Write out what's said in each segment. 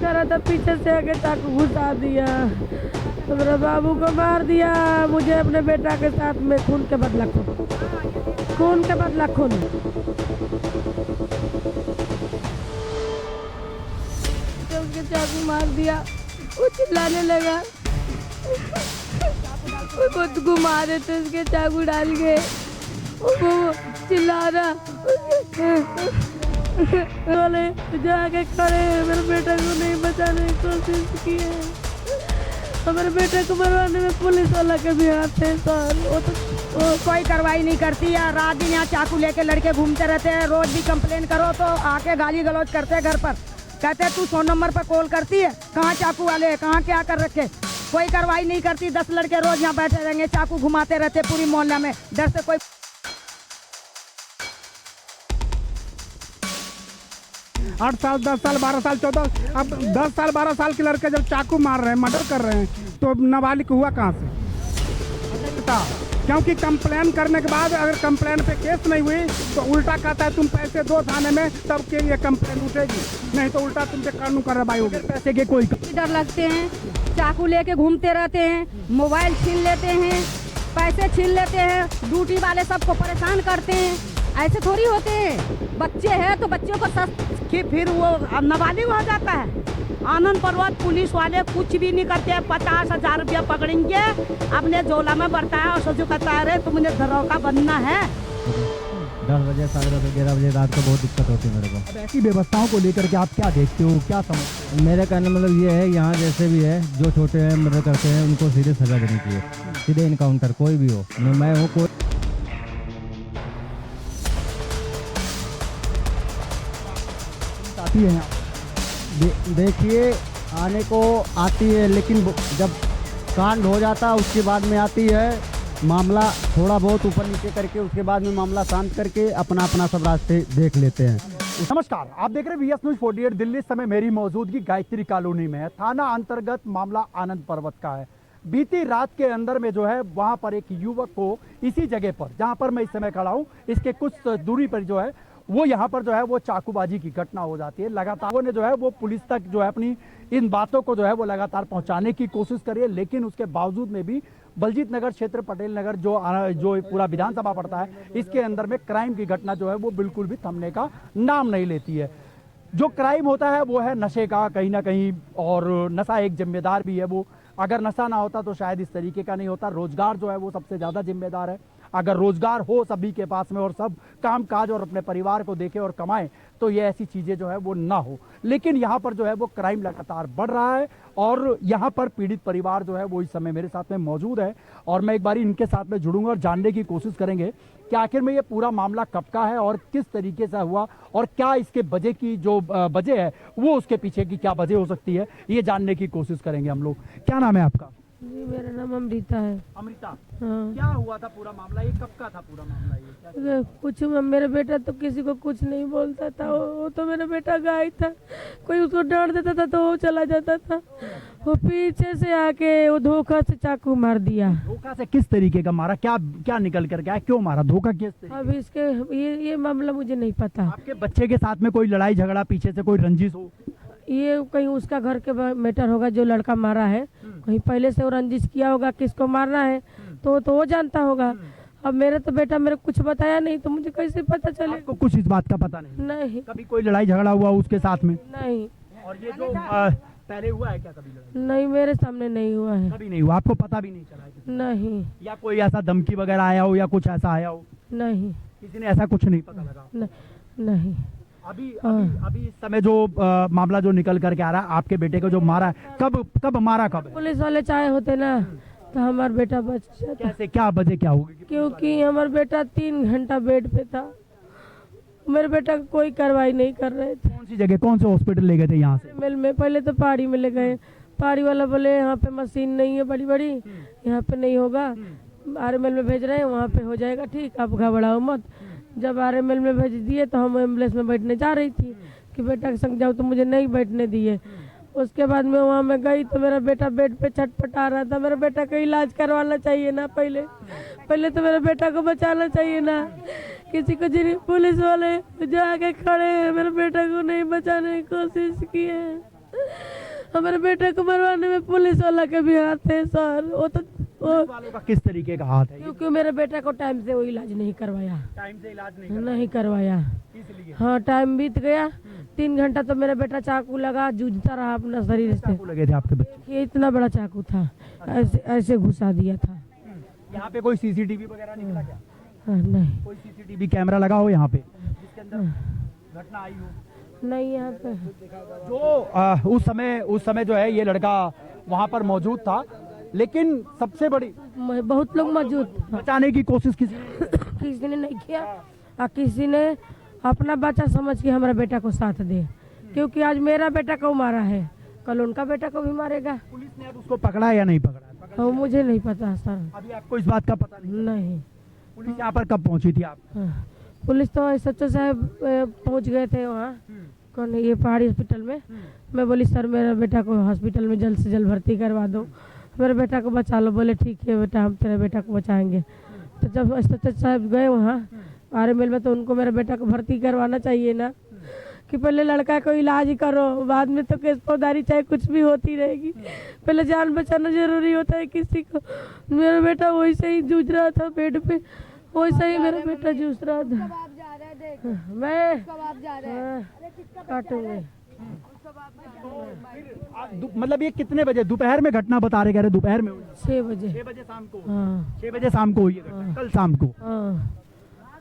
जा रहा था, पीछे से आके चाकू घुसा दिया तो मेरे बाबू को मार दिया। मुझे अपने बेटा के साथ में खून के बदला खून के बदला खून। जब उसके चाकू मार दिया वो चिल्लाने लगा, वो घुमा देते उसके चाकू डाल के, वो चिल्ला रहा बोले जाके खड़े मेरे बेटे को नहीं बचाने की कोशिश की है। हमारे बेटे को मरवाने में पुलिस वाला के भी हाथ है सर। वो कोई कार्रवाई नहीं करती है। रात दिन यहाँ चाकू लेके लड़के घूमते रहते हैं। रोज भी कंप्लेन करो तो आके गाली गलौज करते हैं घर पर, कहते हैं तू 100 नंबर पर कॉल करती है, कहाँ चाकू वाले हैं, कहाँ क्या कर रखे। कोई कार्रवाई नहीं करती। 10 लड़के रोज यहाँ बैठे रहेंगे, चाकू घुमाते रहते पूरी मोहल्ला में, डर से कोई। 8 साल 10 साल 12 साल 14, अब 10 साल 12 साल के लड़के जब चाकू मार रहे हैं, मर्डर कर रहे हैं, तो नाबालिग हुआ कहाँ से? क्योंकि कंप्लेन करने के बाद अगर कंप्लेन पे केस नहीं हुई तो उल्टा कहता है तुम पैसे दो थाने में, तब के ये कंप्लेन उठेगी, नहीं तो उल्टा तुम पे कानून कार्रवाई होगी। पैसे के कोई डर लगते हैं, चाकू लेके घूमते रहते हैं, मोबाइल छीन लेते हैं, पैसे छीन लेते हैं, ड्यूटी वाले सबको परेशान करते हैं। ऐसे थोड़ी होते हैं। बच्चे हैं तो बच्चों को फिर वो नाबालिग हो जाता है। आनंद पर्वत पुलिस वाले कुछ भी नहीं करते हैं। 50,000 रुपया पकड़ेंगे, अपने झोला में बढ़ता है और सोचो कहता है अरे तुम मुझे घरों का बनना है। 10 बजे 10:30 11 बजे रात को बहुत दिक्कत होती है मेरे को। अब ऐसी व्यवस्थाओं को लेकर के आप क्या देखते हो, क्या समझ? मेरे कहने मतलब ये है, यहाँ जैसे भी है जो छोटे हैं मर्डर करते हैं उनको सीधे सजा देनी चाहिए, सीधे इनकाउंटर, कोई भी हो, मैं हूँ कोई। आती है देखिए आने को आती है, लेकिन जब कांड हो जाता है उसके बाद में आती है। मामला थोड़ा बहुत ऊपर नीचे करके उसके बाद में मामला शांत करके अपना अपना सब रास्ते देख लेते हैं। नमस्कार, आप देख रहे हैं VS न्यूज़ 48 दिल्ली। समय मेरी मौजूदगी गायत्री कॉलोनी में है। थाना अंतर्गत मामला आनंद पर्वत का है। बीती रात के अंदर में जो है वहां पर एक युवक को इसी जगह पर जहां पर मैं इस समय खड़ा हूं, इसके कुछ दूरी पर जो है वो यहाँ पर जो है वो चाकूबाजी की घटना हो जाती है। लगातार वो ने जो है वो पुलिस तक जो है अपनी इन बातों को जो है वो लगातार पहुंचाने की कोशिश करी है, लेकिन उसके बावजूद में भी बलजीत नगर क्षेत्र, पटेल नगर जो पूरा विधानसभा पड़ता है, इसके अंदर में क्राइम की घटना जो है वो बिल्कुल भी थमने का नाम नहीं लेती है। जो क्राइम होता है वो है नशे का कहीं ना कहीं, और नशा एक जिम्मेदार भी है। वो अगर नशा ना होता तो शायद इस तरीके का नहीं होता। रोजगार जो है वो सबसे ज़्यादा जिम्मेदार है। अगर रोजगार हो सभी के पास में और सब काम काज और अपने परिवार को देखे और कमाए तो ये ऐसी चीज़ें जो है वो ना हो। लेकिन यहाँ पर जो है वो क्राइम लगातार बढ़ रहा है और यहाँ पर पीड़ित परिवार जो है वो इस समय मेरे साथ में मौजूद है और मैं एक बार इनके साथ में जुड़ूंगा और जानने की कोशिश करेंगे कि आखिर में ये पूरा मामला कब का है और किस तरीके से हुआ और क्या इसके वजह की जो वजह है वो उसके पीछे की क्या वजह हो सकती है, ये जानने की कोशिश करेंगे हम लोग। क्या नाम है आपका? जी मेरा नाम अमृता है। अमृता, हाँ। क्या हुआ था पूरा मामला, ये कब का था पूरा मामला? ये कुछ मेरा बेटा तो किसी को कुछ नहीं बोलता था। वो तो मेरा बेटा गाय था, कोई उसको डांट देता था तो वो चला जाता था। वो पीछे से आके वो धोखा से चाकू मार दिया। धोखा से किस तरीके का मारा, क्या क्या निकल कर गया, क्यों मारा, धोखा किस तरीके? अब इसके ये मामला मुझे नहीं पता। आपके बच्चे के साथ में कोई लड़ाई झगड़ा, पीछे से कोई रंजिश हो? ये कहीं उसका घर के मैटर होगा, जो लड़का मारा है कहीं पहले से वो रंजिश किया होगा, किसको मारना है तो वो जानता होगा। अब मेरा तो बेटा मेरे कुछ बताया नहीं तो मुझे कैसे पता चले? आपको कुछ इस बात का पता नहीं? नहीं। कभी कोई लड़ाई झगड़ा हुआ उसके साथ में? नहीं। और ये जो पहले हुआ है क्या कभी लड़ाई? नहीं, मेरे सामने नहीं हुआ है। कभी नहीं हुआ, आपको पता भी नहीं चला है? नहीं। या कोई ऐसा धमकी वगैरह आया हो या कुछ ऐसा आया हो? नहीं। किसी ने ऐसा कुछ नहीं पता लगा? नहीं। अभी इस समय जो मामला जो निकल करके आ रहा है, आपके बेटे को जो मारा है, कब मारा कब है? पुलिस वाले चाहे होते ना तो हमारा बेटा बच जाता। कैसे, क्या वजह क्या होगी? क्योंकि हमारा बेटा 3 घंटा बेड पे था, मेरे बेटा कोई कार्रवाई नहीं कर रहे थे। कौन सी जगह, कौन से हॉस्पिटल ले गए थे यहाँ से? मिल में पहले तो पहाड़ी में ले गए। पहाड़ी वाला बोले यहाँ पे मशीन नहीं है बड़ी बड़ी, यहाँ पे नहीं होगा, RML में भेज रहे हैं, वहाँ पे हो जाएगा ठीक, आप घबराओ मत। जब RML में भेज दिए तो हम एम्बुलेंस में बैठने जा रही थी कि बेटा के संग जाओ, तो मुझे नहीं बैठने दिए। उसके बाद में वहाँ में गई तो मेरा बेटा बेड पे छटपटा रहा था। मेरा बेटा का इलाज करवाना चाहिए ना, पहले तो मेरे बेटा को बचाना चाहिए ना। किसी को पुलिस वाले जाके खड़े मेरे बेटा को नहीं बचाने की कोशिश की है। हमारे बेटे को मरवाने में पुलिस वाला के भी हाथ है सर। वो तो पुलिस वालों का किस तरीके का हाथ है? क्योंकि मेरे बेटे को टाइम से वो इलाज नहीं करवाया, टाइम से इलाज नहीं करवाया। इसलिए हाँ टाइम बीत गया, 3 घंटा तो मेरा बेटा चाकू लगा जूझता रहा अपना शरीर से। चाकू लगे थे आपके बच्चे? ये इतना बड़ा चाकू था, ऐसे ऐसे घुसा दिया था। यहाँ पे कोई सीसीटीवी वगैरह निकला क्या? हाँ, नहीं कोई सीसीटीवी कैमरा लगा हो यहाँ पे जिसके अंदर घटना आई हो? नहीं यहाँ पे जो उस समय जो है ये लड़का वहाँ पर मौजूद था, लेकिन सबसे बड़ी बहुत लोग मौजूद थे। बचाने की कोशिश किसी ने नहीं किया और किसी ने अपना बच्चा समझ के हमारा बेटा को साथ दे, क्योंकि आज मेरा बेटा को मारा है, कल उनका बेटा को भी मारेगा। पुलिस ने अब उसको पकड़ा या नहीं पकड़ा? मुझे नहीं पता सर। अभी आपको इस बात का पता नहीं। पुलिस यहाँ पर कब पहुँची थी आप? हाँ, पुलिस तो सच्चो साहब पहुंच गए थे वहाँ कौन ये पहाड़ी हॉस्पिटल में। मैं बोली सर मेरा बेटा को हॉस्पिटल में जल्द से जल्द भर्ती करवा दो, मेरे बेटा को बचा लो। बोले ठीक है बेटा हम तेरे बेटा को बचाएंगे। तो जब सच्चो साहब गए वहाँ RML में, तो उनको मेरे बेटा को भर्ती करवाना चाहिए ना, कि पहले लड़का को इलाज करो, बाद में तो केस फौजदारी चाहे कुछ भी होती रहेगी, पहले जान बचाना जरूरी होता है किसी को। मेरा बेटा वैसे ही जूझ रहा था बेड पे, वैसे ही मेरा बेटा जूझ रहा था। मैं काटूंगी। मतलब ये कितने बजे दोपहर में घटना बता रहे? कह रहे दोपहर में हुई? 6 बजे। 6 बजे शाम को? हाँ 6 बजे शाम को हुई है घटना, कल शाम को?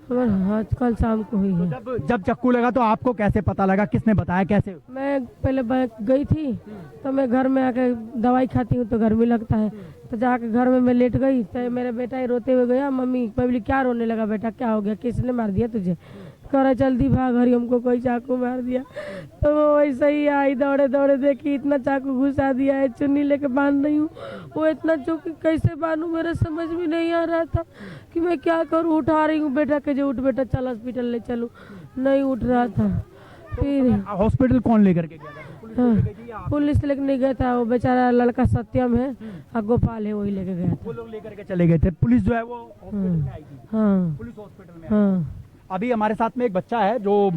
हाँ कल शाम को हुई है। जब चक्कू लगा तो आपको कैसे पता लगा, किसने बताया, कैसे? मैं पहले गई थी तो मैं घर में आके दवाई खाती हूँ तो गर्मी लगता है, तो जाके घर में मैं लेट गई तो मेरा बेटा ही रोते हुए गया, मम्मी मैं बोली क्या रोने लगा बेटा, क्या हो गया, किसने मार दिया तुझे? कह रहा जल्दी भाग हरी हमको कोई चाकू मार दिया। तो वो वैसे ही आई दौड़े दौड़े, देखी इतना चाकू घुसा दिया है, चुन्नी लेके बांध रही हूँ। वो इतना चौकी कैसे बांधूं मेरे समझ में नहीं आ रहा था कि मैं क्या करूँ। उठा रही हूँ बेटा के, जो उठ बेटा चल हॉस्पिटल ले चलूँ, नहीं उठ रहा था। फिर हॉस्पिटल कौन लेकर के गया? पुलिस लेके नहीं गया था, वो बेचारा लड़का सत्यम है और गोपाल है, वही लेके गया था। वो लोग लेकर के चले गए थे। पुलिस जो है वो हॉस्पिटल में आई थी? हाँ पुलिस हॉस्पिटल में? हाँ। अभी हमारे साथ में एक बच्चा है जो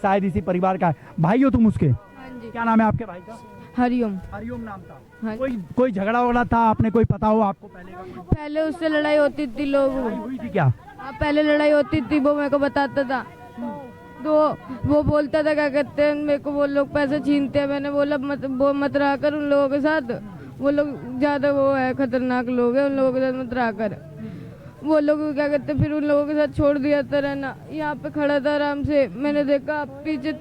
शायद इसी परिवार का है। भाई हो तुम उसके? हाँ जी। क्या नाम है आपके भाई का? हरिओम। हरिओम नाम था। हाँ। कोई झगड़ा वगड़ा था आपने, कोई पता हो आपको पहले का? पहले उससे लड़ाई होती थी लोगों, हुई थी क्या? पहले लड़ाई होती थी, वो मेरे को बताता था। तो वो बोलता था क्या कहते हैं मेरे को वो लोग पैसे छीनते हैं। मैंने बोला मत रहा कर उन लोगों के साथ, वो लोग ज्यादा वो है खतरनाक लोग हैं, उन लोगों के साथ मत रहा कर। वो लोग क्या कहते फिर उन लोगों के साथ छोड़ दिया था रहना। यहाँ पे खड़ा था आराम से, मैंने देखा पीछे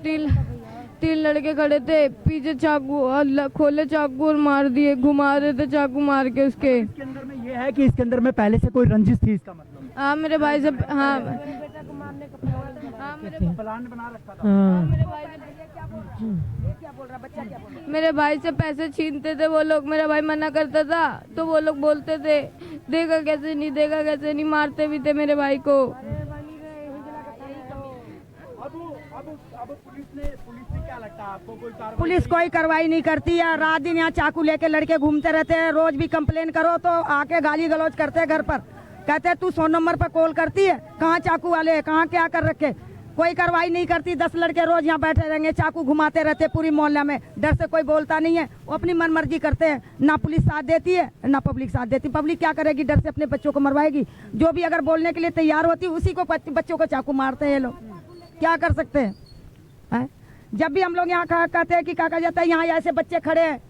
तीन लड़के खड़े थे, पीछे चाकू और खोले चाकू और मार दिए, घुमा रहे थे चाकू मार के उसके। इसके अंदर में ये है कि इसके अंदर में पहले से कोई रंजिश थी इसका मतलब? हाँ मेरे भाई से, हाँ प्लान बना रखा था। हाँ मेरे भाई से पैसे छीनते थे वो लोग। मेरा भाई मना करता था तो वो लोग बोलते थे देगा कैसे नहीं, देगा कैसे नहीं, मारते भी थे मेरे भाई को। अब पुलिस ने क्या लगता है आपको, कोई कार्रवाई? पुलिस कोई कार्रवाई नहीं करती है। रात दिन यहाँ चाकू लेके लड़के घूमते रहते हैं। रोज भी कंप्लेन करो तो आके गाली गलौज करते हैं घर पर, कहते हैं तू 100 नंबर पर कॉल करती है, कहाँ चाकू वाले हैं, कहाँ क्या कर रखे। कोई कार्रवाई नहीं करती। 10 लड़के रोज यहाँ बैठे रहेंगे, चाकू घुमाते रहते पूरी मोहल्ला में, डर से कोई बोलता नहीं है। वो अपनी मनमर्जी करते हैं, ना पुलिस साथ देती है ना पब्लिक साथ देती। पब्लिक क्या करेगी, डर से अपने बच्चों को मरवाएगी। जो भी अगर बोलने के लिए तैयार होती उसी को बच्चों को चाकू मारते हैं ये लोग। क्या कर सकते हैं? जब भी हम लोग यहाँ कहते हैं कि क्या कहा जाता है, यहाँ ऐसे बच्चे खड़े हैं,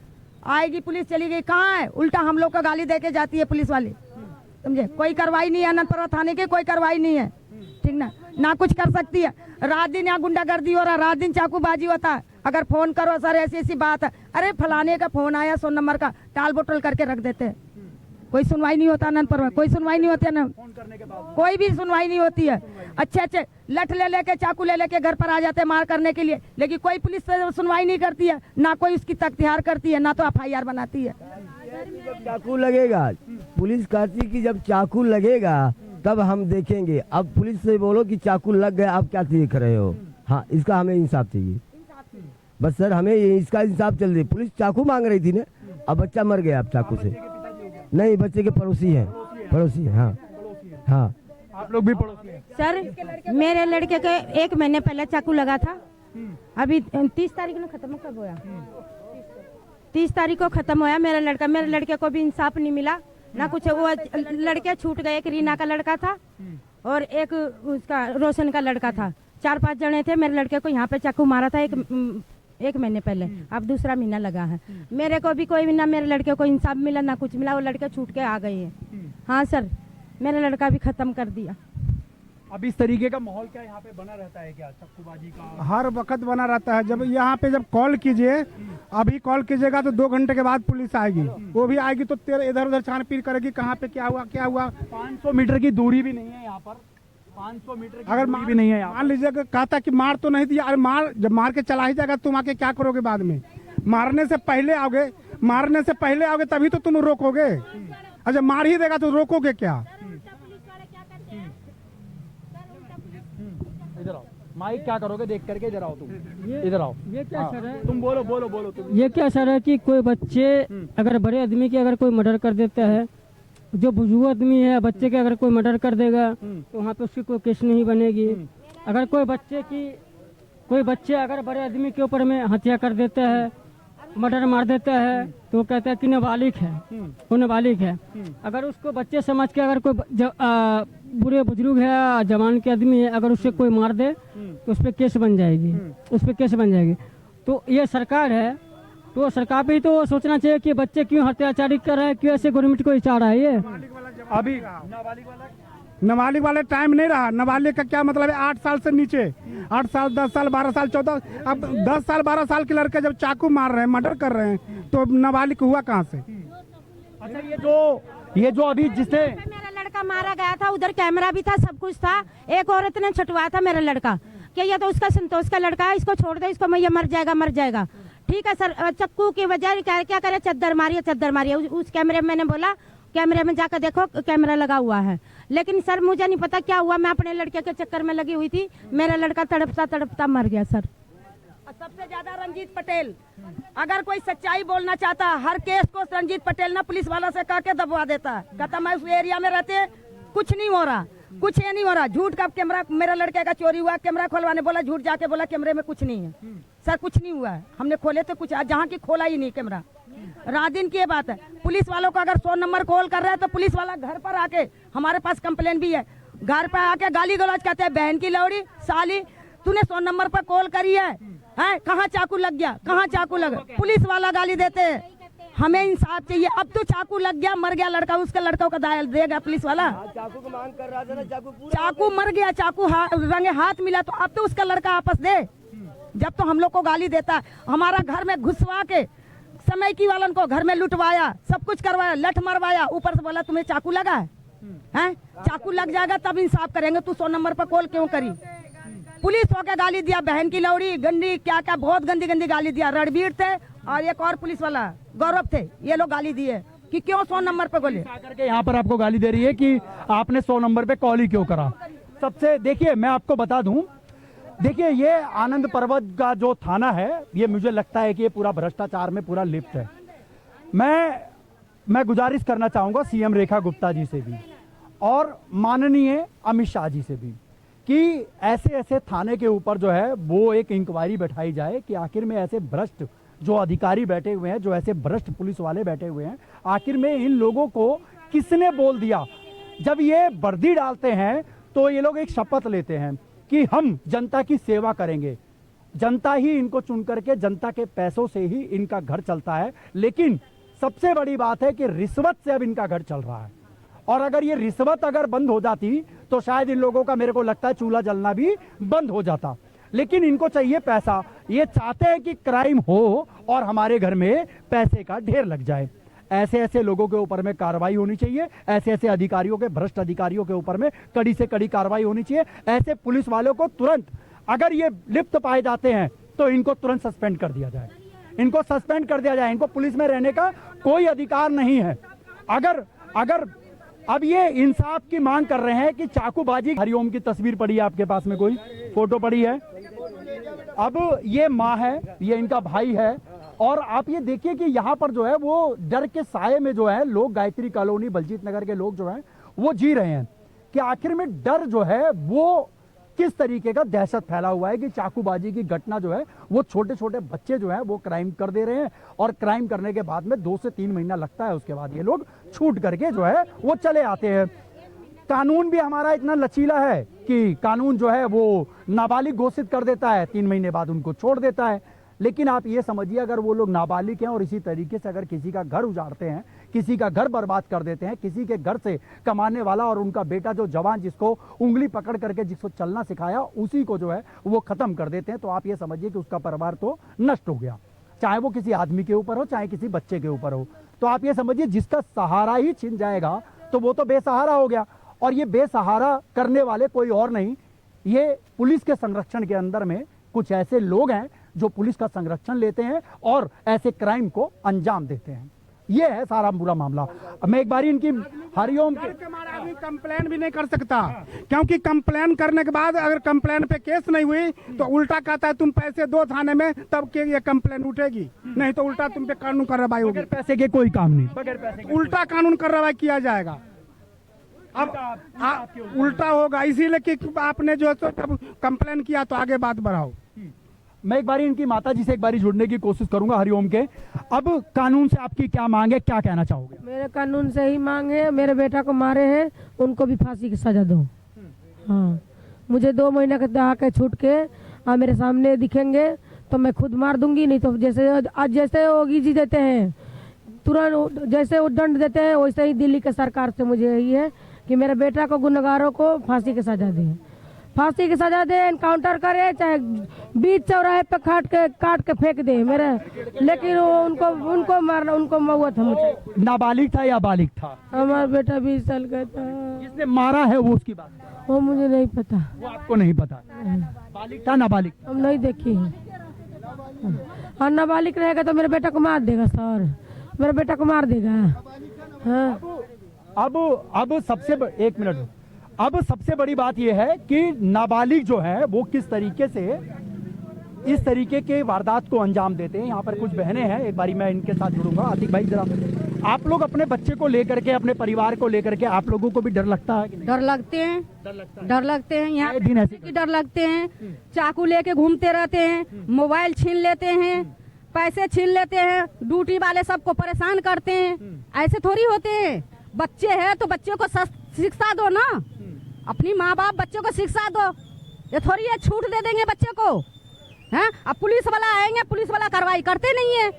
आएगी पुलिस चली गई, कहाँ है, उल्टा हम लोग को गाली दे के जाती है पुलिस वाली। समझे? कोई कार्रवाई नहीं है अनंतपुर थाने की, कोई कार्रवाई नहीं है, ठीक ना कुछ कर सकती है। रात दिन यहाँ गुंडागर्दी हो रहा, रात दिन चाकूबाजी होता है। अगर फोन करो सर ऐसी ऐसी बात है, अरे फलाने का फोन आया 100 नंबर का, टाल बोटल करके रख देते हैं। कोई सुनवाई नहीं होता अनंतपुर में, कोई सुनवाई नहीं होती है ना, कोई भी सुनवाई नहीं होती है। अच्छे लठ ले लेके चाकू ले लेके घर पर आ जाते हैं मार करने के लिए, लेकिन कोई पुलिस सुनवाई नहीं करती है, ना कोई उसकी तख्तियार करती है, ना तो FIR बनाती है। चाकू लगेगा, पुलिस कहती कि जब चाकू लगेगा तब हम देखेंगे। अब पुलिस से बोलो कि चाकू लग गया, आप क्या देख रहे हो? हाँ, इसका हमें इंसाफ चाहिए बस सर, हमें इसका इंसाफ चल रही। पुलिस चाकू मांग रही थी ना, अब बच्चा मर गया अब चाकू से। नहीं, बच्चे के पड़ोसी हैं, पड़ोसी हैं। हाँ हाँ, आप लोग भी पड़ोसी हैं? सर मेरे लड़के के 1 महीने पहले चाकू लगा था, अभी 30 तारीख में खत्म कब हुआ? 30 तारीख को खत्म होया मेरा लड़का। मेरे लड़के को भी इंसाफ नहीं मिला ना कुछ। वो लड़के छूट गए। एक रीना का लड़का था और एक उसका रोशन का लड़का था। 4-5 जने थे। मेरे लड़के को यहाँ पे चाकू मारा था एक महीने पहले। अब दूसरा महीना लगा है। मेरे को भी कोई ना मेरे लड़के को इंसाफ मिला ना कुछ मिला। वो लड़के छूट के आ गए हैं। हाँ सर, मेरा लड़का भी खत्म कर दिया। अब इस तरीके का माहौल क्या यहाँ पे बना रहता है क्या, चक्कूबाजी का? हर वक्त बना रहता है। जब यहाँ पे जब कॉल कीजिए, अभी कॉल कीजिएगा तो 2 घंटे के बाद पुलिस आएगी। वो भी आएगी तो इधर उधर छानबीन करेगी, कहाँ पे क्या हुआ क्या हुआ। 500 मीटर की दूरी भी नहीं है यहाँ पर। 500 मीटर की दूरी भी नहीं है यहाँ। मान लीजिए कहता कि मार तो नहीं दिया, अरे मार जब मार के चला ही जाएगा तुम आके क्या करोगे बाद में? मारने से पहले आओगे तभी तो तुम रोकोगे। अच्छा मार ही देगा तो रोकोगे क्या? इधर आओ, माइक क्या करोगे देख करके, इधर आओ तुम, इधर आओ। ये क्या सर है? तुम बोलो तुम। ये क्या सर है कि कोई बच्चे अगर बड़े आदमी के अगर कोई मर्डर कर देता है, जो बुजुर्ग आदमी है बच्चे के अगर कोई मर्डर कर देगा तो वहाँ पे उसकी कोई केस नहीं बनेगी। अगर कोई बच्चे अगर बड़े आदमी के ऊपर में हत्या कर देता है, मर्डर मार देता है, तो वो कहता है कि नाबालिग है, वो नाबालिग है। अगर उसको बच्चे समझ के अगर कोई बुरे बुजुर्ग है, जवान के आदमी है, अगर उससे कोई मार दे तो उस पर केस बन जाएगी। तो ये सरकार है, तो सरकार पे ही तो सोचना चाहिए कि बच्चे क्यों हत्याचारी कर रहे हैं, क्यों ऐसे गवर्नमेंट को चाह रहा है। ये अभी नाबालिग वाले टाइम नहीं रहा। नाबालिग का क्या मतलब है? 8 साल से नीचे, 8 साल 10 साल 12 साल 14। अब 10 साल 12 साल के लड़के जब चाकू मार रहे हैं, मर्डर कर रहे हैं, तो नाबालिग हुआ कहाँ से? अच्छा ये जो अभी जिसे मेरा लड़का मारा गया था, उधर कैमरा भी था, सब कुछ था। एक औरत ने छुटवाया था मेरा लड़का कि ये तो उसका संतोष का लड़का है, इसको छोड़ दे, इसको ये मर जाएगा। ठीक है सर, चक्कू की वजह क्या करे, चद्दर मारिए। उस कैमरे में मैंने बोला कैमरे में जाकर देखो, कैमरा लगा हुआ है। लेकिन सर मुझे नहीं पता क्या हुआ, मैं अपने लड़के के चक्कर में लगी हुई थी। मेरा लड़का तड़पता मर गया सर। सबसे ज्यादा रंजीत पटेल, अगर कोई सच्चाई बोलना चाहता, हर केस को रंजीत पटेल ना पुलिस वालों से कह के दबवा देता है। कहता मैं उस एरिया में रहते कुछ नहीं हो रहा, झूठ का कैमरा, मेरा लड़के का चोरी हुआ, कैमरा खोलवाने बोला, झूठ जाके बोला कैमरे में कुछ नहीं है। सर कुछ नहीं हुआ है, हमने खोले तो कुछ, जहाँ की खोला ही नहीं कैमरा। रात दिन की ये बात है। पुलिस वालों को अगर 100 नंबर कॉल कर रहा है तो पुलिस वाला घर पर आके, हमारे पास कंप्लेन भी है, घर पर आके गाली गलौज कहते हैं, बहन की लौड़ी, साली तूने 100 नंबर पर कॉल करी है, कहाँ चाकू लग गया, पुलिस वाला गाली देते हैं। हमें इंसाफ चाहिए। अब तो चाकू लग गया, मर गया लड़का, उसके लड़कों का दायल देगा पुलिस वाला। चाकू की मांग कर रहा था ना, चाकू मर गया, चाकू रंगे हाथ मिला, तो अब तो उसका लड़का आपस दे। जब तो हम लोग को गाली देता, हमारा घर में घुसवा के समय की वालन को घर में लुटवाया, सब कुछ करवाया, लठ मरवाया, ऊपर से बोला तुम्हें चाकू लगा है? चाकू लग जाएगा तब इंसाफ करेंगे। तू 100 नंबर पर कॉल क्यों करी? पुलिस होकर गाली दिया, बहन की लौड़ी, गंदी क्या बहुत गंदी गाली दिया। रणबीर थे और एक और पुलिस वाला गौरव थे, ये लोग गाली दिए कि क्यों 100 नंबर पे बोले। करके यहाँ पर आपको गाली दे रही है कि आपने 100 नंबर पे कॉल ही क्यों करा। सबसे देखिए, मैं आपको बता दूं, देखिए ये आनंद पर्वत का जो थाना है, ये मुझे लगता है कि ये पूरा भ्रष्टाचार में पूरा लिप्त है। मैं गुजारिश करना चाहूंगा सीएम रेखा गुप्ता जी से भी और माननीय अमित शाह जी से भी कि ऐसे थाने के ऊपर जो है वो एक इंक्वायरी बैठाई जाए कि आखिर में ऐसे भ्रष्ट जो अधिकारी बैठे हुए हैं, जो ऐसे भ्रष्ट पुलिस वाले बैठे हुए हैं, आखिर में इन लोगों को किसने बोल दिया। जब ये वर्दी डालते हैं तो ये लोग एक शपथ लेते हैं कि हम जनता की सेवा करेंगे, जनता ही इनको चुन करके, जनता के पैसों से ही इनका घर चलता है। लेकिन सबसे बड़ी बात है कि रिश्वत से अब इनका घर चल रहा है, और अगर ये रिश्वत अगर बंद हो जाती तो शायद इन लोगों का, मेरे को लगता है, चूल्हा जलना भी बंद हो जाता। लेकिन इनको चाहिए पैसा, ये चाहते हैं कि क्राइम हो और हमारे घर में पैसे का ढेर लग जाए। ऐसे लोगों के ऊपर में कार्रवाई होनी चाहिए, ऐसे अधिकारियों के, भ्रष्ट अधिकारियों के ऊपर में कड़ी से कड़ी कार्रवाई होनी चाहिए। ऐसे पुलिस वालों को तुरंत, अगर ये लिप्त पाए जाते हैं तो इनको तुरंत सस्पेंड कर दिया जाए, इनको पुलिस में रहने का कोई अधिकार नहीं है। अगर अब ये इंसाफ की मांग कर रहे हैं कि चाकूबाजी, हरिओम की तस्वीर पड़ी है आपके पास में, कोई फोटो पड़ी है। अब ये माँ है, ये इनका भाई है, और आप ये देखिए कि यहाँ पर जो है वो डर के साये में जो है लोग, गायत्री कॉलोनी, बलजीत नगर के लोग जो हैं वो जी रहे हैं कि आखिर में डर जो है वो किस तरीके का दहशत फैला हुआ है कि चाकूबाजी की घटना जो है वो छोटे छोटे बच्चे जो है वो क्राइम कर दे रहे हैं, और क्राइम करने के बाद में 2 से 3 महीना लगता है, उसके बाद ये लोग छूट करके जो है वो चले आते हैं। कानून भी हमारा इतना लचीला है कि कानून जो है वो नाबालिग घोषित कर देता है, 3 महीने बाद उनको छोड़ देता है। लेकिन आप ये समझिए, अगर वो लोग नाबालिग हैं और इसी तरीके से अगर किसी का घर उजाड़ते हैं, किसी का घर बर्बाद कर देते हैं, किसी के घर से कमाने वाला और उनका बेटा जो जवान जिसको उंगली पकड़ करके जिसको चलना सिखाया उसी को जो है वो खत्म कर देते हैं, तो आप ये समझिए कि उसका परिवार तो नष्ट हो गया, चाहे वो किसी आदमी के ऊपर हो चाहे किसी बच्चे के ऊपर हो। तो आप ये समझिए जिसका सहारा ही छिन जाएगा तो वो तो बेसहारा हो गया, और ये बेसहारा करने वाले कोई और नहीं, ये पुलिस के संरक्षण के अंदर में कुछ ऐसे लोग हैं जो पुलिस का संरक्षण लेते हैं और ऐसे क्राइम को अंजाम देते हैं। ये है सारा पूरा मामला। मैं एक बार इनकी हरिओम के आदमी कंप्लेन भी नहीं कर सकता, क्योंकि कंप्लेन करने के बाद अगर कंप्लेन पे केस नहीं हुई तो उल्टा कहता है तुम पैसे दो थाने में, तब के ये कंप्लेन उठेगी, नहीं तो उल्टा तुम पे कानून कार्रवाई होगी। पैसे के कोई काम नहीं, बगैर पैसे के उल्टा कानून कार्रवाई किया जाएगा। अब उल्टा होगा, इसीलिए कि आपने जो है जब कंप्लेन किया तो आगे बात बढ़ाओ। मैं एक बारी इनकी माता जी से एक बारी जुड़ने की कोशिश करूंगा हरिओम के। अब कानून से आपकी क्या मांग है, क्या कहना चाहोगे? मेरे कानून से ही मांग है, मेरे बेटा को मारे हैं उनको भी फांसी की सजा दो। हाँ, मुझे 2 महीने के आके छूट के मेरे सामने दिखेंगे तो मैं खुद मार दूंगी, नहीं तो जैसे आज जैसे योगी जी देते हैं तुरंत, जैसे वो दंड देते हैं वैसे ही दिल्ली के सरकार से मुझे यही है कि मेरे बेटा को गुनहगारों को फांसी की सजा दे, फांसी की सजा दे, एनकाउंटर करे, चाहे बीच चौराहे पे काट के फेंक दे मेरे, लेकिन उनको मारना, उनको मौत हम। नाबालिग था या बालिग था? हमारा बेटा 20 साल का था। जिसने मारा है वो उसकी बात, वो मुझे नहीं पता। वो आपको नहीं पता? बालिग था नाबालिग? हम नहीं देखी है। और नाबालिग रहेगा तो मेरे बेटा को मार देगा सर, मेरे बेटा को मार देगा। हाँ। अब एक मिनट, अब सबसे बड़ी बात यह है कि नाबालिग जो है वो किस तरीके से इस तरीके के वारदात को अंजाम देते हैं। यहाँ पर कुछ बहनें हैं, एक बारी मैं इनके साथ जुड़ूंगा। आतिक भाई जरा, आप लोग अपने बच्चे को लेकर के, अपने परिवार को लेकर के, आप लोगों को भी डर लगता है कि नहीं? डर लगते हैं, डर लगते हैं। यहाँ दिन ऐसे की डर लगते हैं, चाकू लेके घूमते रहते हैं, मोबाइल छीन लेते हैं, पैसे छीन लेते हैं, ड्यूटी वाले सबको परेशान करते हैं। ऐसे थोड़ी होते हैं, बच्चे हैं तो बच्चों को शिक्षा दो ना, अपनी माँ बाप बच्चों को शिक्षा दो, ये थोड़ी है छूट दे देंगे बच्चे को। हैं, अब पुलिस वाला आएंगे, पुलिस वाला कार्रवाई करते नहीं है।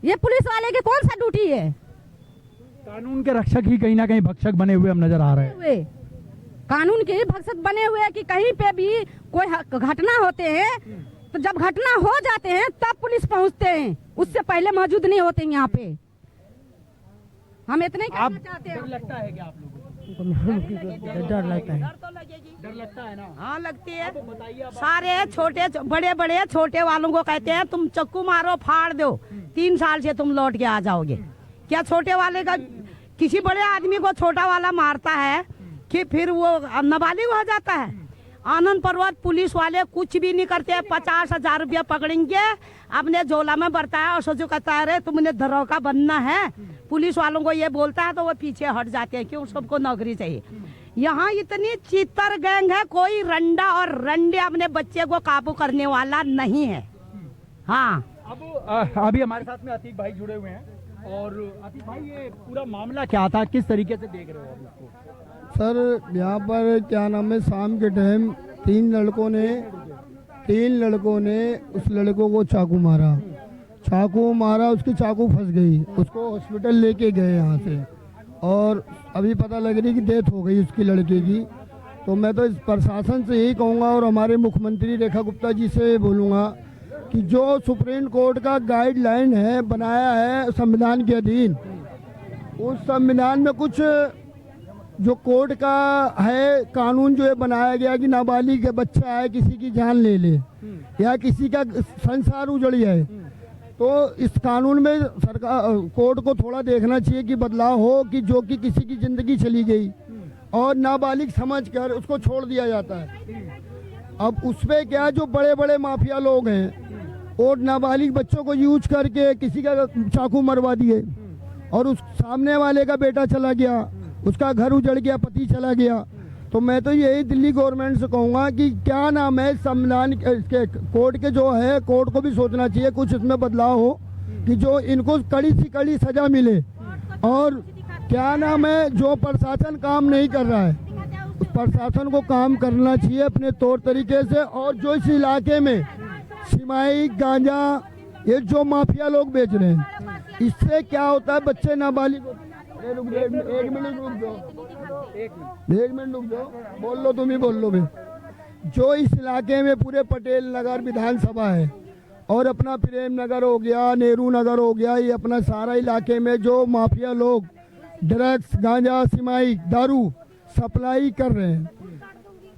ये पुलिस वाले की कौन सा ड्यूटी है? कानून के रक्षक ही कहीं ना कहीं भक्षक बने हुए हम नजर आ रहे हैं। कानून के ही भक्षक बने हुए कि कहीं पे भी कोई घटना होते हैं तो जब घटना हो जाते हैं तब पुलिस पहुंचते हैं, उससे पहले मौजूद नहीं होते यहाँ पे। हम इतने कहना चाहते हैं। डर लगता है क्या आप लोगों को? डर लगता है। डर लगता है ना? हाँ लगती है। सारे छोटे बड़े बड़े छोटे वालों को कहते हैं तुम चक्कू मारो फाड़ दो, 3 साल से तुम लौट के आ जाओगे। क्या छोटे वाले का किसी बड़े आदमी को छोटा वाला मारता है कि फिर वो नाबालिग हो जाता है? आनंद पर्वत पुलिस वाले कुछ भी नहीं करते, 50,000 रुपया पकड़ेंगे, अपने झोला में भरता है और सोचो कहता है तुमने दरोगा बनना है। पुलिस वालों को ये बोलता है तो वो पीछे हट जाते हैं, क्यों? सबको नौकरी चाहिए। यहाँ इतनी चीतर गैंग है, कोई रंडा और रंडे अपने बच्चे को काबू करने वाला नहीं है। हाँ, अब अभी हमारे साथ में आतिक भाई जुड़े हुए हैं। और आतिक भाई, ये पूरा मामला क्या था, किस तरीके से देख रहे हो आप इसको? सर यहाँ पर क्या नाम है, शाम के टाइम 3 लड़कों ने उस लड़कों को चाकू मारा, उसकी चाकू फंस गई, उसको हॉस्पिटल लेके गए यहाँ से, और अभी पता लग रही कि डेथ हो गई उसकी लड़के की। तो मैं तो इस प्रशासन से यही कहूँगा और हमारे मुख्यमंत्री रेखा गुप्ता जी से बोलूँगा कि जो सुप्रीम कोर्ट का गाइडलाइन है बनाया है संविधान के अधीन, उस संविधान में कुछ जो कोर्ट का है कानून जो है बनाया गया कि नाबालिग बच्चा है किसी की जान ले ले या किसी का संसार उजड़ जाए, तो इस कानून में सरकार कोर्ट को थोड़ा देखना चाहिए कि बदलाव हो कि जो कि किसी की ज़िंदगी चली गई और नाबालिग समझकर उसको छोड़ दिया जाता है। अब उसमें क्या, जो बड़े बड़े माफिया लोग हैं और नाबालिग बच्चों को यूज करके किसी का चाकू मरवा दिए और उस सामने वाले का बेटा चला गया, उसका घर उजड़ गया, पति चला गया, तो मैं तो यही दिल्ली गवर्नमेंट से कहूँगा कि क्या नाम है संविधान इसके कोर्ट के जो है, कोर्ट को भी सोचना चाहिए कुछ इसमें बदलाव हो कि जो इनको कड़ी से कड़ी सजा मिले। और क्या नाम है, जो प्रशासन काम नहीं कर रहा है उस प्रशासन को काम करना चाहिए अपने तौर तरीके से। और जो इस इलाके में सिमाई गांजा ये जो माफिया लोग बेच रहे हैं, इससे क्या होता है, बच्चे नाबालिग एक मिनट रुक जाओ, बोल लो, तुम ही बोल लो भाई। जो इस इलाके में पूरे पटेल नगर विधानसभा है और अपना प्रेम नगर हो गया, नेहरू नगर हो गया, ये अपना सारा इलाके में जो माफिया लोग ड्रग्स, गांजा, सिमाई, दारू सप्लाई कर रहे हैं,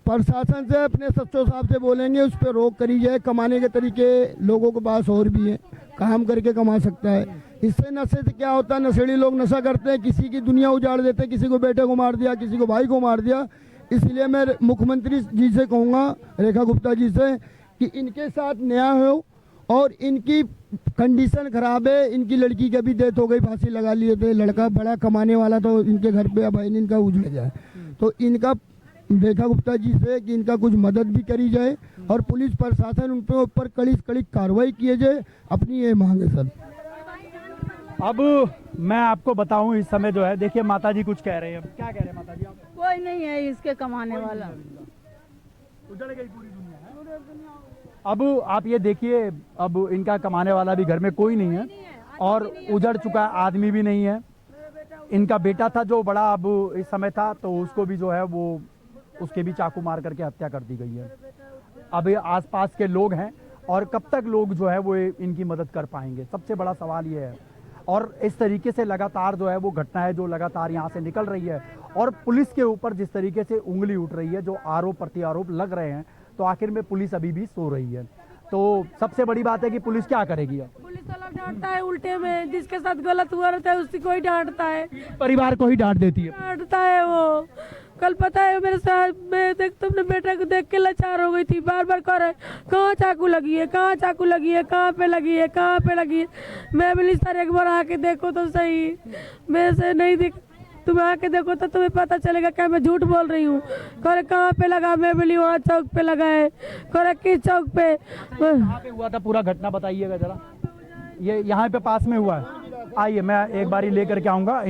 प्रशासन से अपने सच्चो साहब से बोलेंगे उस पर रोक करी जाए। कमाने के तरीके लोगों के पास और भी हैं, काम करके कमा सकता है। इससे नशे से क्या होता है, नशेड़ी लोग नशा करते हैं, किसी की दुनिया उजाड़ देते हैं, किसी को बेटे को मार दिया, किसी को भाई को मार दिया। इसलिए मैं मुख्यमंत्री जी से कहूँगा, रेखा गुप्ता जी से, कि इनके साथ न्याय हो। और इनकी कंडीशन खराब है, इनकी लड़की की भी डेथ हो गई, फांसी लगा लिए थे, लड़का बड़ा कमाने वाला तो इनके घर पे अब इनका उजड़ जाए। तो इनका रेखा गुप्ता जी से कि इनका कुछ मदद भी करी जाए और पुलिस प्रशासन उन पे ऊपर कड़ी से कड़ी कार्रवाई किए जाए, अपनी ये मांग है सर। अब मैं आपको बताऊं, इस समय जो है, देखिए माता जी कुछ कह रहे हैं। क्या कह रहे हैं माता जी आप? कोई नहीं है इसके कमाने वाला, उजड़ गई पूरी दुनिया है। अब आप ये देखिए, अब इनका कमाने वाला भी घर में कोई नहीं है और उजड़ चुका आदमी भी नहीं है। इनका बेटा था जो बड़ा अब इस समय था, तो उसको भी जो है वो उसके भी चाकू मार करके हत्या कर दी गई है। अब आसपास के लोग हैं और कब तक लोग जो है वो इनकी मदद कर पाएंगे, सबसे बड़ा सवाल ये है। और इस तरीके से लगातार जो है वो घटनाएं जो लगातार यहाँ से निकल रही है और पुलिस के ऊपर जिस तरीके से उंगली उठ रही है, जो आरोप प्रत्यारोप लग रहे हैं, तो आखिर में पुलिस अभी भी सो रही है। तो सबसे बड़ी बात है कि पुलिस क्या करेगी अब? पुलिस वाला डांटता है उल्टे में, जिसके साथ गलत हुआ रहता है उसी को ही डांटता है, परिवार को ही डांट देती है, डांटता है वो। कल पता है मेरे साथ, मैं देख तुमने बेटा को देख के लाचार हो गई थी, बार बार कह रहे कहाँ चाकू लगी है, कहाँ चाकू लगी है, कहाँ पे लगी है, कहाँ पे लगी है। मैं बोली सर एक बार आके देखो तो सही, मेरे से नहीं दिख, तुम आके देखो तो तुम्हें पता चलेगा क्या मैं झूठ बोल रही हूँ। करे कहाँ पे लगा, मैं बोली वहाँ चौक पे लगा है। करे किस चौक पे? कहाँ पे हुआ था पूरा घटना बताइएगा जरा। ये यहाँ पे पास में हुआ है। आइए मैं एक बारी लेकर के आऊँगा,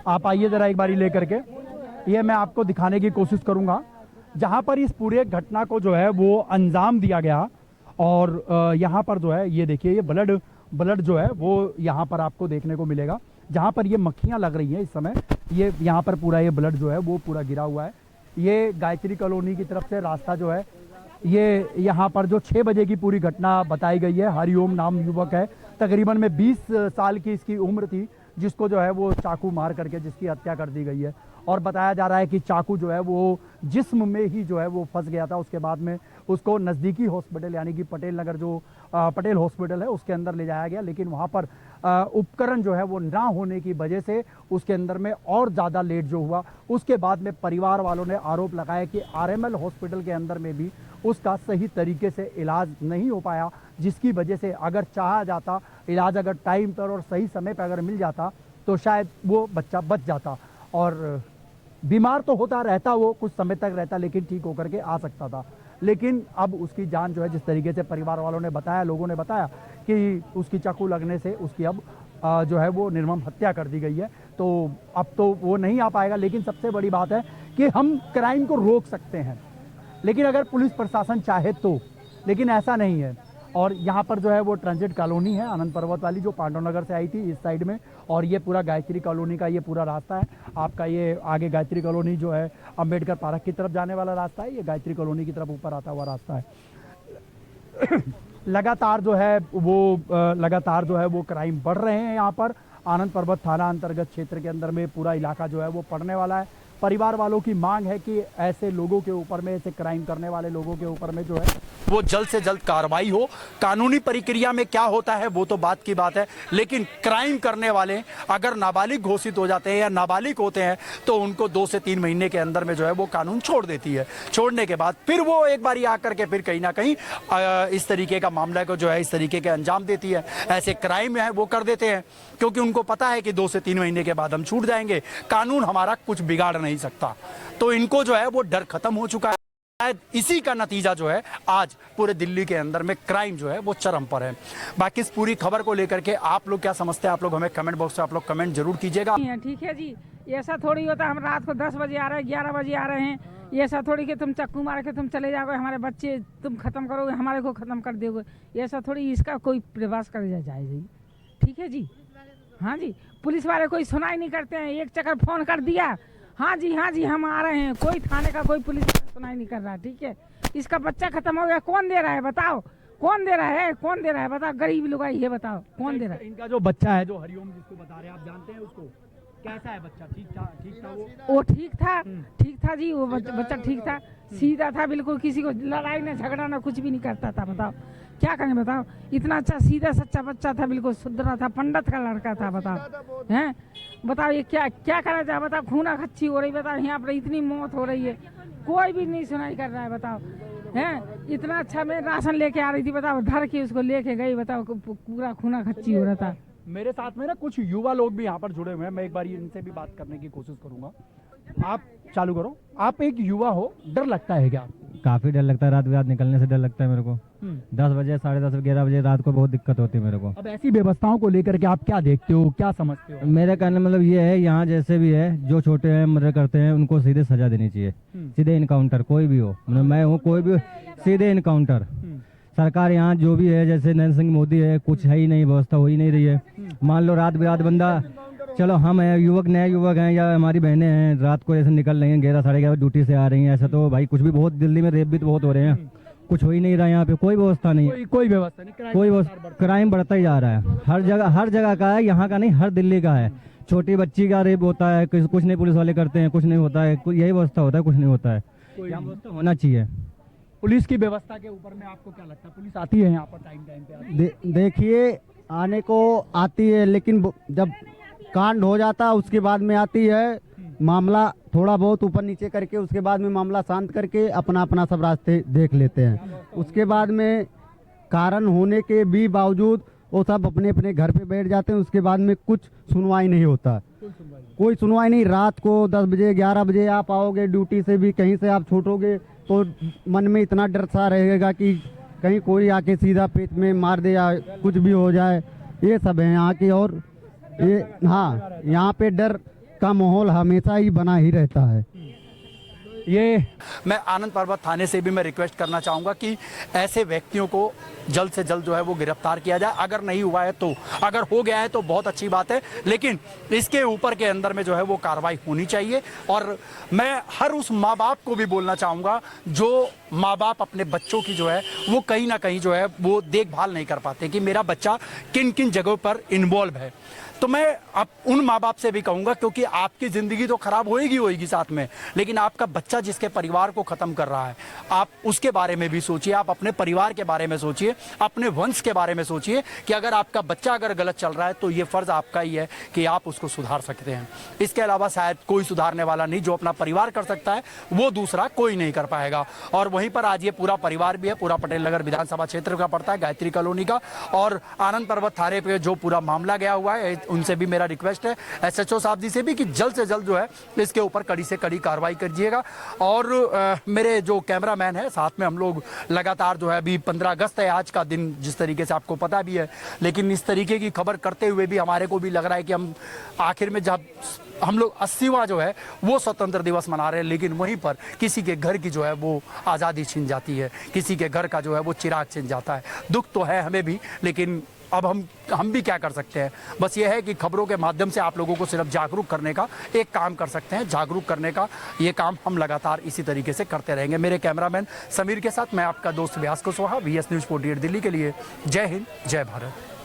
आप आइए जरा एक बारी लेकर के, ये मैं आपको दिखाने की कोशिश करूँगा जहाँ पर इस पूरे घटना को जो है वो अंजाम दिया गया। और यहाँ पर जो है ये देखिए, ये ब्लड जो है वो यहाँ पर आपको देखने को मिलेगा, जहाँ पर ये मक्खियाँ लग रही हैं इस समय। ये यहाँ पर पूरा ये ब्लड जो है वो पूरा गिरा हुआ है। ये गायत्री कॉलोनी की तरफ से रास्ता जो है, ये यहाँ पर जो 6 बजे की पूरी घटना बताई गई है। हरिओम नाम युवक है, तकरीबन में 20 साल की इसकी उम्र थी, जिसको जो है वो चाकू मार करके जिसकी हत्या कर दी गई है। और बताया जा रहा है कि चाकू जो है वो जिस्म में ही जो है वो फंस गया था। उसके बाद में उसको नज़दीकी हॉस्पिटल यानी कि पटेल नगर जो पटेल हॉस्पिटल है उसके अंदर ले जाया गया, लेकिन वहाँ पर उपकरण जो है वो ना होने की वजह से उसके अंदर में और ज़्यादा लेट जो हुआ। उसके बाद में परिवार वालों ने आरोप लगाया कि आरएमएल हॉस्पिटल के अंदर में भी उसका सही तरीके से इलाज नहीं हो पाया, जिसकी वजह से अगर चाहा जाता इलाज, अगर टाइम पर और सही समय पर अगर मिल जाता तो शायद वो बच्चा बच जाता। और बीमार तो होता रहता, वो कुछ समय तक रहता, लेकिन ठीक होकर के आ सकता था। लेकिन अब उसकी जान जो है, जिस तरीके से परिवार वालों ने बताया, लोगों ने बताया कि उसकी चाकू लगने से उसकी अब जो है वो निर्मम हत्या कर दी गई है। तो अब तो वो नहीं आ पाएगा। लेकिन सबसे बड़ी बात है कि हम क्राइम को रोक सकते हैं, लेकिन अगर पुलिस प्रशासन चाहे तो, लेकिन ऐसा नहीं है। और यहाँ पर जो है वो ट्रांजिट कॉलोनी है आनंद पर्वत वाली, जो पांडव नगर से आई थी इस साइड में, और ये पूरा गायत्री कॉलोनी का ये पूरा रास्ता है आपका। ये आगे गायत्री कॉलोनी जो है अंबेडकर पार्क की तरफ जाने वाला रास्ता है, ये गायत्री कॉलोनी की तरफ ऊपर आता हुआ रास्ता है। लगातार जो है वो क्राइम बढ़ रहे हैं यहाँ पर। आनंद पर्वत थाना अंतर्गत क्षेत्र के अंदर में पूरा इलाका जो है वो पड़ने वाला है। परिवार वालों की मांग है कि ऐसे लोगों के ऊपर में, ऐसे क्राइम करने वाले लोगों के ऊपर में जो है वो जल्द से जल्द कार्रवाई हो। कानूनी प्रक्रिया में क्या होता है वो तो बात की बात है, लेकिन क्राइम करने वाले अगर नाबालिग घोषित हो जाते हैं या नाबालिग होते हैं तो उनको 2 से 3 महीने के अंदर में जो है वो कानून छोड़ देती है। छोड़ने के बाद फिर वो एक बार आकर के फिर कहीं ना कहीं इस तरीके का मामला को जो है इस तरीके के अंजाम देती है। ऐसे क्राइम है वो कर देते हैं क्योंकि उनको पता है कि 2 से 3 महीने के बाद हम छूट जाएंगे, कानून हमारा कुछ बिगाड़ नहीं नहीं सकता। तो इनको जो है वो डर खत्म हो चुका है। शायद इसी का नतीजा जो है आज पूरे दिल्ली के अंदर में क्राइम जो है वो चरम पर है। बाकी इस पूरी खबर को लेकर के आप लोग क्या समझते हैं, आप लोग हमें कमेंट बॉक्स में आप लोग कमेंट जरूर कीजिएगा। ठीक है जी, ऐसा थोड़ी होता हम रात को 10 बजे आ रहे हैं, 11 बजे आ रहे हैं। ऐसा थोड़ी कि तुम चक्कू मार के तुम चले जाओगे, हमारे बच्चे तुम खत्म करोगे, हमारे को खत्म कर दोगे। ऐसा थोड़ी, इसका कोई प्रयास कर जाए जी। ठीक है जी, हाँ जी, पुलिस वाले कोई सुनाई नहीं करते हैं। एक चक्कर फोन कर दिया, हाँ जी हम आ रहे हैं, कोई थाने का कोई पुलिस सुनाई नहीं कर रहा। ठीक है, इसका बच्चा खत्म हो गया, कौन दे रहा है बताओ, कौन दे रहा है बताओ, गरीब लोग ये बताओ कौन दे रहा है। इनका जो बच्चा है, जो हरिओम जिसको बता रहे हैं, आप जानते हैं उसको, कैसा है बच्चा? ठीक था वो ठीक था जी, वो बच्चा ठीक था, सीधा था बिल्कुल, किसी को लड़ाई ना झगड़ा ना कुछ भी नहीं करता था। बताओ क्या करें, बताओ, इतना अच्छा सीधा सच्चा बच्चा था, बिल्कुल सुधरा था, पंडित का लड़का था। बताओ हैं, बताओ ये क्या करा जाए, बताओ खूना खच्ची हो रही, बताओ यहाँ पर इतनी मौत हो रही है, कोई भी नहीं सुनाई कर रहा है। बताओ हैं, इतना अच्छा मैं राशन लेके आ रही थी, बताओ धर के उसको लेके गई, बताओ पूरा खूना खच्ची हो रहा था। मेरे साथ में ना कुछ युवा लोग भी यहाँ पर जुड़े हुए हैं, मैं एक बार इनसे भी बात करने की कोशिश करूंगा। आप चालू करो। आप एक युवा हो, डर लगता है क्या? काफी डर लगता है, रात बिरात निकलने से डर लगता है मेरे को। 10 बजे 10:30 11 बजे रात को बहुत दिक्कत होती है मेरे को। अब ऐसी व्यवस्थाओं को लेकर के आप क्या देखते हो, क्या समझते हो? मेरा कहने मतलब ये है, यहाँ जैसे भी है, जो छोटे हैं मर्डर करते हैं उनको सीधे सजा देनी चाहिए, सीधे इनकाउंटर, कोई भी हो, मतलब मैं हूँ कोई भी, सीधे इनकाउंटर। सरकार यहाँ जो भी है, जैसे नरेंद्र सिंह मोदी है, कुछ है ही नहीं, व्यवस्था हो ही नहीं रही है। मान लो रात बिरात बंदा, चलो हम हैं युवक, नए युवक हैं या हमारी बहनें हैं, रात को ऐसे निकल रही हैं 11 साढ़े 11 ड्यूटी से आ रही हैं, ऐसा तो भाई कुछ भी, बहुत दिल्ली में रेप भी तो बहुत हो रहे हैं, कुछ हो ही नहीं रहा है यहाँ पे, कोई व्यवस्था नहीं है, कोई व्यवस्था नहीं, कोई क्राइम बढ़ता ही जा रहा है, हर जगह का है, यहाँ का नहीं हर दिल्ली का है। छोटी बच्ची का रेप होता है, कुछ नहीं पुलिस वाले करते हैं, कुछ नहीं होता है, यही व्यवस्था होता है, कुछ नहीं होता है। यहाँ व्यवस्था होना चाहिए। पुलिस की व्यवस्था के ऊपर में आपको क्या लगता है? पुलिस आती है यहाँ पर टाइम पे? देखिए आने को आती है, लेकिन जब कांड हो जाता है उसके बाद में आती है, मामला थोड़ा बहुत ऊपर नीचे करके उसके बाद में मामला शांत करके अपना सब रास्ते देख लेते हैं। उसके बाद में कारण होने के भी बावजूद वो सब अपने अपने घर पे बैठ जाते हैं। उसके बाद में कुछ सुनवाई नहीं होता, कोई सुनवाई नहीं। रात को 10 बजे 11 बजे आप आओगे ड्यूटी से भी, कहीं से आप छूटोगे तो मन में इतना डर सा रहेगा कि कहीं कोई आके सीधा पेट में मार दे या कुछ भी हो जाए। ये सब है यहाँ की, और ये हाँ, यहाँ पे डर का माहौल हमेशा ही बना ही रहता है। ये मैं आनंद पर्वत थाने से भी मैं रिक्वेस्ट करना चाहूँगा कि ऐसे व्यक्तियों को जल्द से जल्द जो है वो गिरफ्तार किया जाए। अगर नहीं हुआ है तो, अगर हो गया है तो बहुत अच्छी बात है, लेकिन इसके ऊपर के अंदर में जो है वो कार्रवाई होनी चाहिए। और मैं हर उस माँ बाप को भी बोलना चाहूँगा जो माँ बाप अपने बच्चों की जो है वो कहीं ना कहीं जो है वो देखभाल नहीं कर पाते कि मेरा बच्चा किन किन जगहों पर इन्वॉल्व है। तो मैं अब उन माँ बाप से भी कहूँगा, क्योंकि आपकी ज़िंदगी तो खराब होएगी साथ में, लेकिन आपका बच्चा जिसके परिवार को ख़त्म कर रहा है, आप उसके बारे में भी सोचिए, आप अपने परिवार के बारे में सोचिए, अपने वंश के बारे में सोचिए कि अगर आपका बच्चा अगर गलत चल रहा है तो ये फ़र्ज़ आपका ही है कि आप उसको सुधार सकते हैं। इसके अलावा शायद कोई सुधारने वाला नहीं, जो अपना परिवार कर सकता है वो दूसरा कोई नहीं कर पाएगा। और वहीं पर आज ये पूरा परिवार भी है, पूरा पटेल नगर विधानसभा क्षेत्र का पड़ता है, गायत्री कॉलोनी का, और आनंद पर्वत थाने पर जो पूरा मामला गया हुआ है, उनसे भी मेरा रिक्वेस्ट है, SHO साहब जी से भी, कि जल्द से जल्द जो है इसके ऊपर कड़ी से कड़ी कार्रवाई कीजिएगा। और मेरे जो कैमरामैन है साथ में, हम लोग लगातार जो है, अभी 15 अगस्त है आज का दिन, जिस तरीके से आपको पता भी है, लेकिन इस तरीके की खबर करते हुए भी हमारे को भी लग रहा है कि हम आखिर में जब हम लोग 80वां जो है वो स्वतंत्र दिवस मना रहे हैं, लेकिन वहीं पर किसी के घर की जो है वो आज़ादी छीन जाती है, किसी के घर का जो है वो चिराग छीन जाता है। दुख तो है हमें भी, लेकिन अब हम भी क्या कर सकते हैं? बस ये है कि खबरों के माध्यम से आप लोगों को सिर्फ जागरूक करने का एक काम कर सकते हैं, जागरूक करने का ये काम हम लगातार इसी तरीके से करते रहेंगे। मेरे कैमरामैन समीर के साथ मैं आपका दोस्त व्यास कुशवाहा, VS News 48 दिल्ली के लिए। जय हिंद, जय भारत।